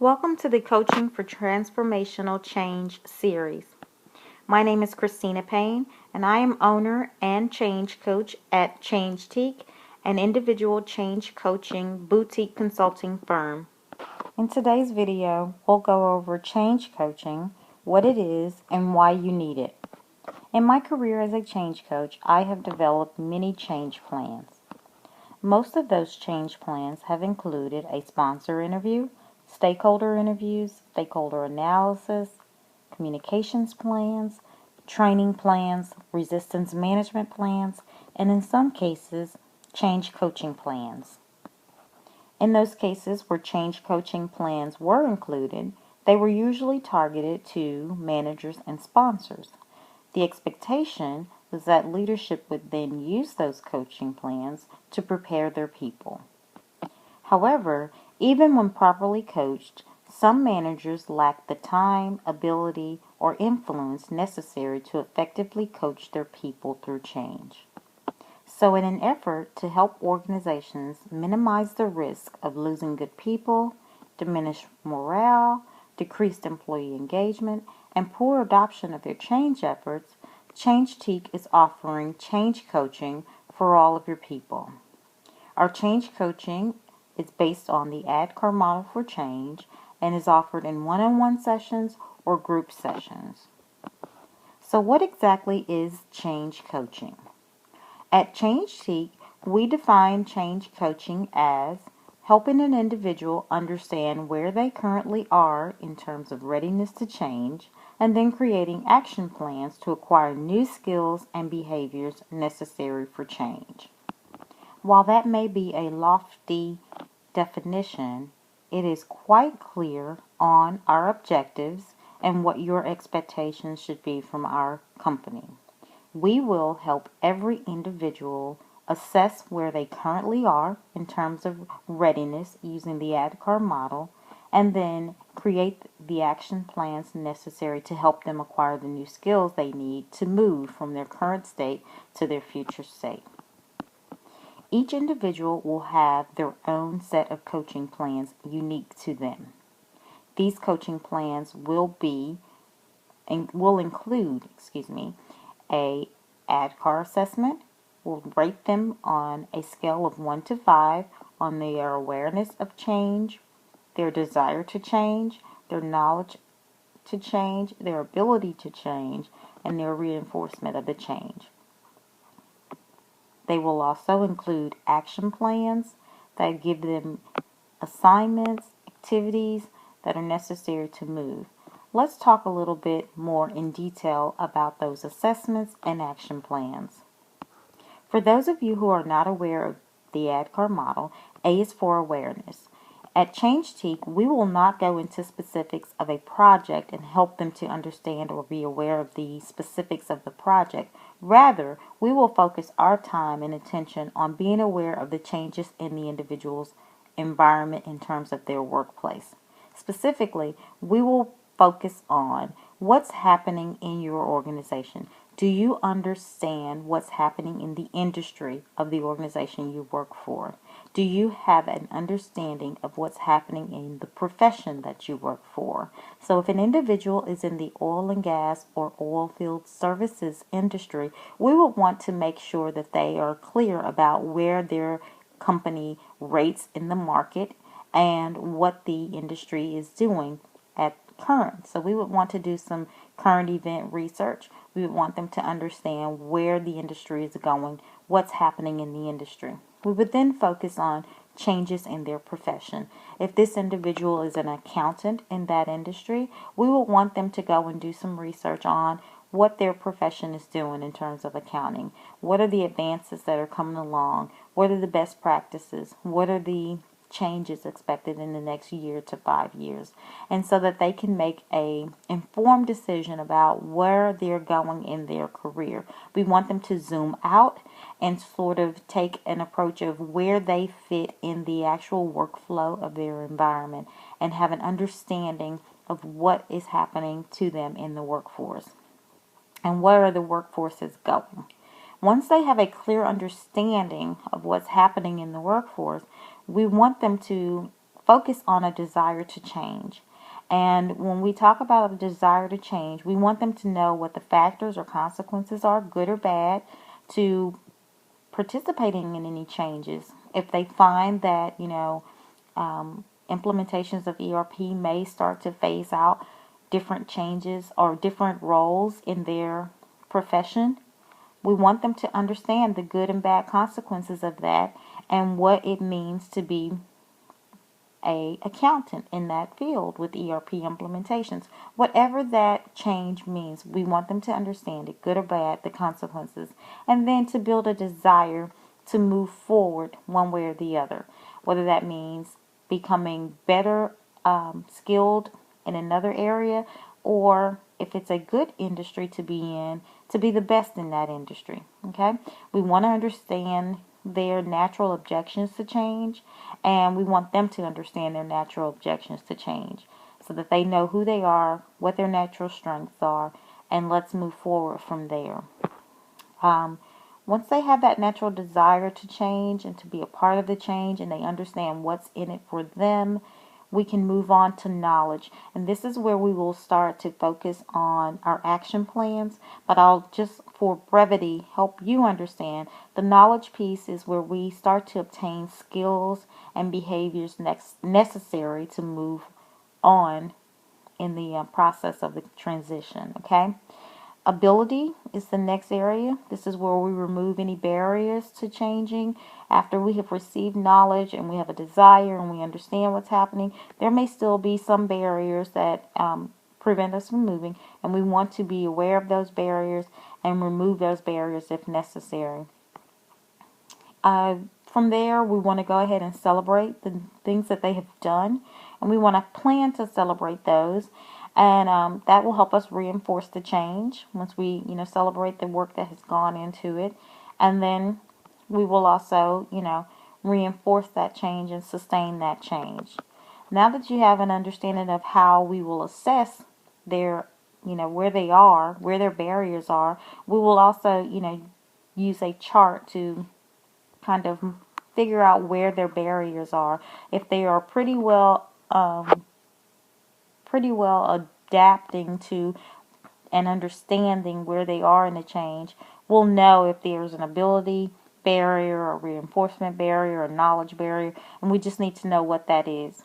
Welcome to the Coaching for Transformational Change series. My name is Christina Payne, and I am owner and change coach at Changetique, an individual change coaching boutique consulting firm. In today's video, we'll go over change coaching, what it is, and why you need it. In my career as a change coach, I have developed many change plans. Most of those change plans have included a sponsor interview, stakeholder interviews, stakeholder analysis, communications plans, training plans, resistance management plans, and in some cases, change coaching plans. In those cases where change coaching plans were included, they were usually targeted to managers and sponsors. The expectation was that leadership would then use those coaching plans to prepare their people. However, even when properly coached, some managers lack the time, ability, or influence necessary to effectively coach their people through change. So in an effort to help organizations minimize the risk of losing good people, diminished morale, decreased employee engagement, and poor adoption of their change efforts, Changetique is offering change coaching for all of your people. Our change coaching is based on the ADKAR model for change and is offered in one-on-one sessions or group sessions. So what exactly is change coaching? At Changetique, we define change coaching as helping an individual understand where they currently are in terms of readiness to change, and then creating action plans to acquire new skills and behaviors necessary for change. While that may be a lofty definition, it is quite clear on our objectives and what your expectations should be from our company. We will help every individual assess where they currently are in terms of readiness using the ADKAR model, and then create the action plans necessary to help them acquire the new skills they need to move from their current state to their future state. Each individual will have their own set of coaching plans unique to them. These coaching plans will include a ADKAR assessment. We'll rate them on a scale of 1 to 5 on their awareness of change, their desire to change, their knowledge to change, their ability to change, and their reinforcement of the change. They will also include action plans that give them assignments, activities that are necessary to move. Let's talk a little bit more in detail about those assessments and action plans. For those of you who are not aware of the ADKAR model, A is for awareness. At Changetique, we will not go into specifics of a project and help them to understand or be aware of the specifics of the project. Rather, we will focus our time and attention on being aware of the changes in the individual's environment in terms of their workplace. Specifically, we will focus on what's happening in your organization. Do you understand what's happening in the industry of the organization you work for? Do you have an understanding of what's happening in the profession that you work for? So if an individual is in the oil and gas or oil field services industry, we would want to make sure that they are clear about where their company rates in the market and what the industry is doing at current. So we would want to do some current event research. We would want them to understand where the industry is going, what's happening in the industry. We would then focus on changes in their profession. If this individual is an accountant in that industry, we would want them to go and do some research on what their profession is doing in terms of accounting. What are the advances that are coming along? What are the best practices? What are the changes expected in the next year to 5 years, and so that they can make a informed decision about where they're going in their career. We want them to zoom out and sort of take an approach of where they fit in the actual workflow of their environment and have an understanding of what is happening to them in the workforce and where the workforce is going. Once they have a clear understanding of what's happening in the workforce, we want them to focus on a desire to change. And when we talk about a desire to change, we want them to know what the factors or consequences are, good or bad, to participating in any changes. If they find that, implementations of ERP may start to phase out different changes or different roles in their profession, we want them to understand the good and bad consequences of that and what it means to be a accountant in that field with ERP implementations. Whatever that change means, we want them to understand it, good or bad, the consequences, and then to build a desire to move forward one way or the other. Whether that means becoming better skilled in another area, or if it's a good industry to be in, to be the best in that industry. Okay? We want to understand their natural objections to change, and we want them to understand their natural objections to change so that they know who they are, what their natural strengths are, and let's move forward from there. Once they have that natural desire to change and to be a part of the change, and they understand what's in it for them, we can move on to knowledge. And this is where we will start to focus on our action plans. But I'll just, for brevity, help you understand the knowledge piece is where we start to obtain skills and behaviors necessary to move on in the process of the transition. Okay? Ability is the next area. This is where we remove any barriers to changing. After we have received knowledge and we have a desire and we understand what's happening, there may still be some barriers that prevent us from moving, and we want to be aware of those barriers and remove those barriers if necessary. From there, we want to go ahead and celebrate the things that they have done, and we want to plan to celebrate those. And that will help us reinforce the change once we, celebrate the work that has gone into it. And then we will also, reinforce that change and sustain that change. Now that you have an understanding of how we will assess their, where they are, where their barriers are, we will also, use a chart to kind of figure out where their barriers are. If they are pretty well adapting to and understanding where they are in the change, we'll know if there's an ability barrier, a reinforcement barrier, a knowledge barrier, and we just need to know what that is.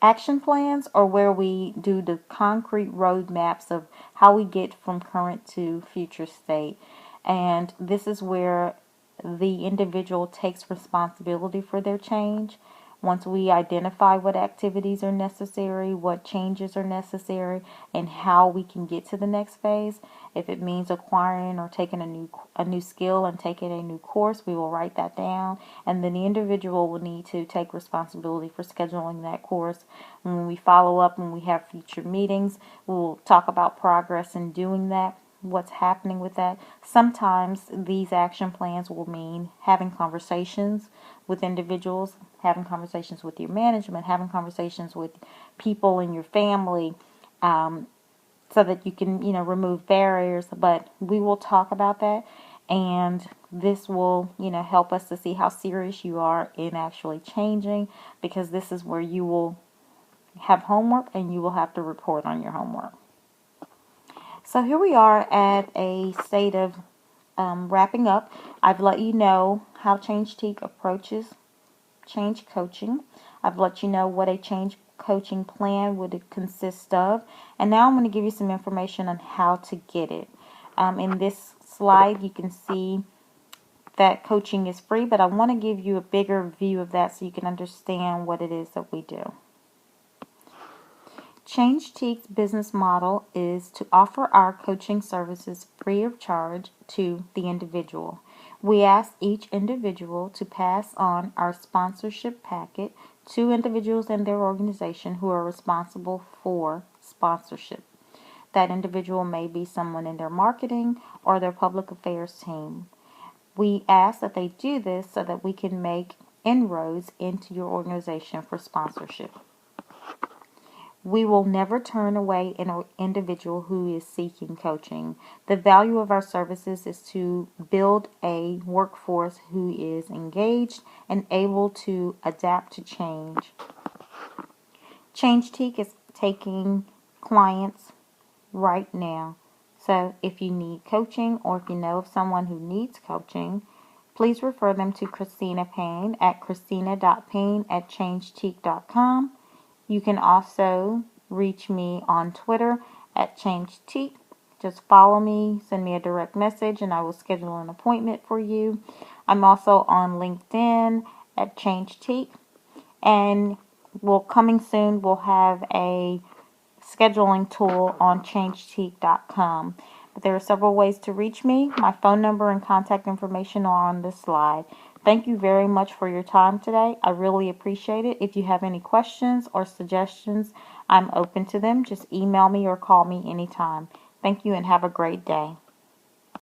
Action plans are where we do the concrete roadmaps of how we get from current to future state. And this is where the individual takes responsibility for their change. Once we identify what activities are necessary, what changes are necessary, and how we can get to the next phase, if it means acquiring or taking a new skill and taking a new course, we will write that down. And then the individual will need to take responsibility for scheduling that course. When we follow up, when we have future meetings, we'll talk about progress in doing that, what's happening with that. Sometimes these action plans will mean having conversations with individuals, having conversations with your management, having conversations with people in your family, so that you can, remove barriers. But we will talk about that, and this will, help us to see how serious you are in actually changing, because this is where you will have homework and you will have to report on your homework. So here we are at a state of wrapping up. I've let you know how Changetique approaches change coaching. I've let you know what a change coaching plan would consist of. And now I'm going to give you some information on how to get it. In this slide, you can see that coaching is free, but I want to give you a bigger view of that so you can understand what it is that we do. Changetike's business model is to offer our coaching services free of charge to the individual. We ask each individual to pass on our sponsorship packet to individuals in their organization who are responsible for sponsorship. That individual may be someone in their marketing or their public affairs team. We ask that they do this so that we can make inroads into your organization for sponsorship. We will never turn away an individual who is seeking coaching. The value of our services is to build a workforce who is engaged and able to adapt to change. Changetique is taking clients right now. So if you need coaching or if you know of someone who needs coaching, please refer them to Christina Payne at christina.payne@changetique.com. You can also reach me on Twitter at Changetique. Just follow me, send me a direct message, and I will schedule an appointment for you. I'm also on LinkedIn at Changetique. And coming soon, we'll have a scheduling tool on Changetique.com. But there are several ways to reach me. My phone number and contact information are on this slide. Thank you very much for your time today. I really appreciate it. If you have any questions or suggestions, I'm open to them. Just email me or call me anytime. Thank you and have a great day.